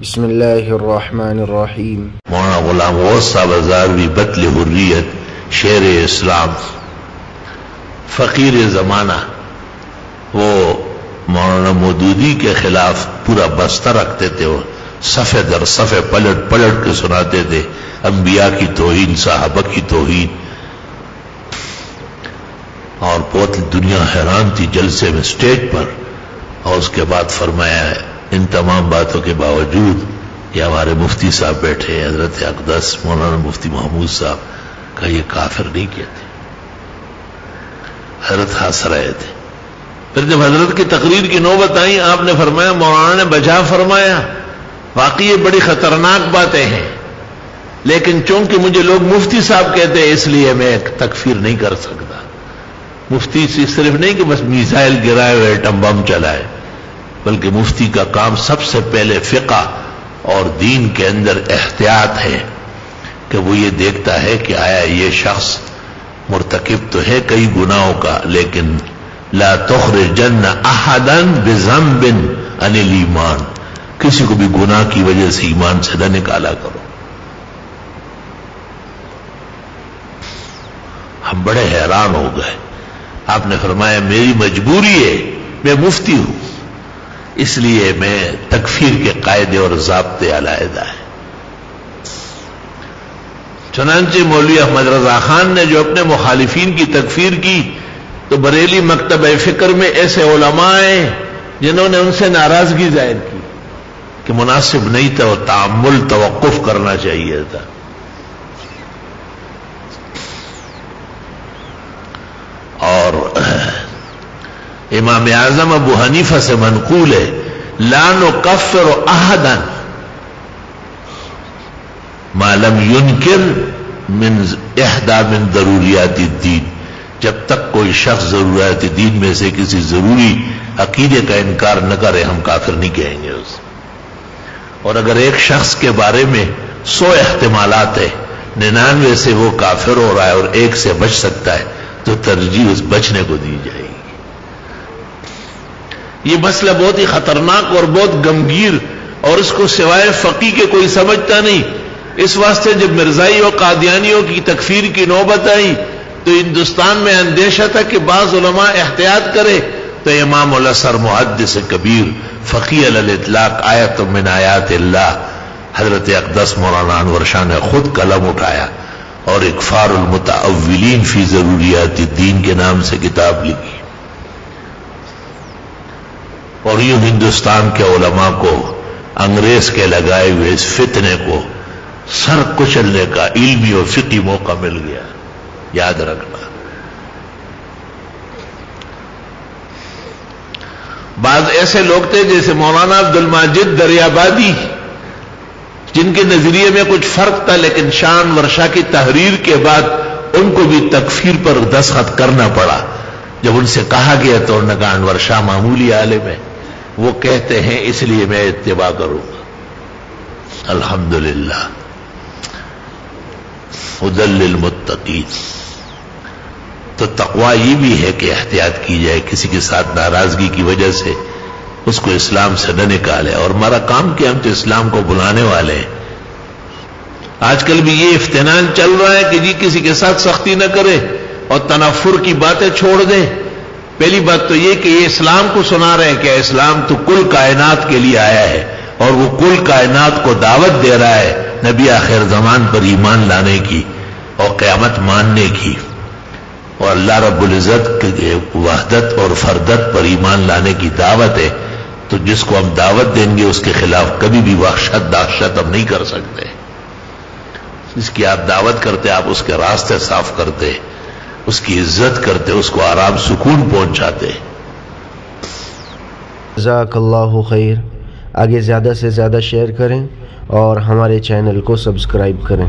بسم اللہ الرحمن الرحیم۔ مولانا غلام غوث صاحب ہزاروی بطل حریت، شیر اسلام، فقیر زمانہ، وہ مولانا مودودی کے خلاف پورا بستہ رکھتے تھے، وہ صفحے در صفحے پلٹ پلٹ کے سناتے تھے، انبیاء کی توہین، صحابہ کی توہین، اور بہت دنیا حیران تھی جلسے میں اسٹیج پر۔ اور اس کے بعد فرمایا ہے ان تمام باتوں کے باوجود یہ ہمارے مفتی صاحب بیٹھے حضرت اقدس مولانا مفتی محمود صاحب کا یہ کافر نہیں کہتے۔ حضرت ہنس رہے تھے۔ پھر جب حضرت کی تقریر کی نوبت آئی، آپ نے فرمایا، مولانا نے بجا فرمایا، واقعی یہ بڑی خطرناک باتیں ہیں، لیکن چونکہ مجھے لوگ مفتی صاحب کہتے ہیں اس لیے میں تکفیر نہیں کر سکتا۔ مفتی صرف نہیں کہ بس میزائل گرائے ہوئے ایٹم بم چلائے، بلکہ مفتی کا کام سب سے پہلے فقہ اور دین کے اندر احتیاط ہے کہ وہ یہ دیکھتا ہے کہ آیا یہ شخص مرتکب تو ہے کئی گناہوں کا، لیکن لا تخرجن احدا بذنب عن الایمان، کسی کو بھی گناہ کی وجہ سے ایمان سے نہ نکالا کرو۔ ہم بڑے حیران ہو گئے۔ آپ نے فرمایا میری مجبوری ہے، میں مفتی ہوں، اس لیے میں تکفیر کے قاعدے اور ضابطے علیحدہ ہیں۔ چنانچہ مولوی احمد رضا خان نے جو اپنے مخالفین کی تکفیر کی، تو بریلی مکتبہ فکر میں ایسے علماء ہیں جنہوں نے ان سے ناراضگی ظاہر کی کہ مناسب نہیں تھا، اور تعامل توقف کرنا چاہیے تھا۔ اور امام اعظم ابو حنیفہ سے منقول ہے، لا نکفر احدا ما لم ينکر من احدى من ضروریات الدین، جب تک کوئی شخص ضروریات دین میں سے کسی ضروری عقیدے کا انکار نہ کرے ہم کافر نہیں کہیں گے اسے۔ اور اگر ایک شخص کے بارے میں 100 احتمالات ہے، 99 سے وہ کافر ہو رہا ہے اور ایک سے بچ سکتا ہے، تو ترجیح اس بچنے کو دی جائے گی۔ یہ مسئلہ بہت ہی خطرناک اور بہت گمگیر، اور اس کو سوائے فقی کے کوئی سمجھتا نہیں۔ اس واسطے جب مرزائی اور قادیانیوں کی تکفیر کی نوبت آئی تو ہندوستان میں اندیشہ تھا کہ بعض علماء احتیاط کرے، تو امام الازہر محدث کبیر فقی علی الاطلاق آیت من آیات اللہ حضرت اقدس مولانا انور شاہ نے خود قلم اٹھایا اور اکفار المتاولین فی ضروریات الدین کے نام سے کتاب لکھی، اور یوں ہندوستان کے علماء کو انگریز کے لگائے ہوئے اس فتنے کو سر کچلنے کا علمی اور فقی موقع مل گیا۔ یاد رکھنا، بعض ایسے لوگ تھے جیسے مولانا عبد الماجد دریابادی، جن کے نظریے میں کچھ فرق تھا، لیکن شاہ انور شاہ کی تحریر کے بعد ان کو بھی تکفیر پر دستخط کرنا پڑا۔ جب ان سے کہا گیا تو انہوں نے کہا انور شاہ معمولی عالم ہے، وہ کہتے ہیں اس لیے میں اتباع کروں گا۔ الحمدللہ، ہدی للمتقین۔ تو تقویٰ یہ بھی ہے کہ احتیاط کی جائے، کسی کے ساتھ ناراضگی کی وجہ سے اس کو اسلام سے نہ نکالے، اور ہمارا کام کیا، ہم تو اسلام کو بلانے والے ہیں۔ آج کل بھی یہ افتنان چل رہا ہے کہ جی کسی کے ساتھ سختی نہ کرے اور تنفر کی باتیں چھوڑ دیں۔ پہلی بات تو یہ کہ یہ اسلام کو سنا رہے ہیں کہ اسلام تو کل کائنات کے لیے آیا ہے، اور وہ کل کائنات کو دعوت دے رہا ہے نبی آخر زمان پر ایمان لانے کی اور قیامت ماننے کی، اور اللہ رب العزت کے وحدت اور فردت پر ایمان لانے کی دعوت ہے۔ تو جس کو ہم دعوت دیں گے اس کے خلاف کبھی بھی وحشت دہشت ہم نہیں کر سکتے۔ جس کی آپ دعوت کرتے، آپ اس کے راستے صاف کرتے، اس کی عزت کرتے، اس کو آرام سکون پہنچاتے۔ جزاک اللہ خیر۔ آگے زیادہ سے زیادہ شیئر کریں اور ہمارے چینل کو سبسکرائب کریں۔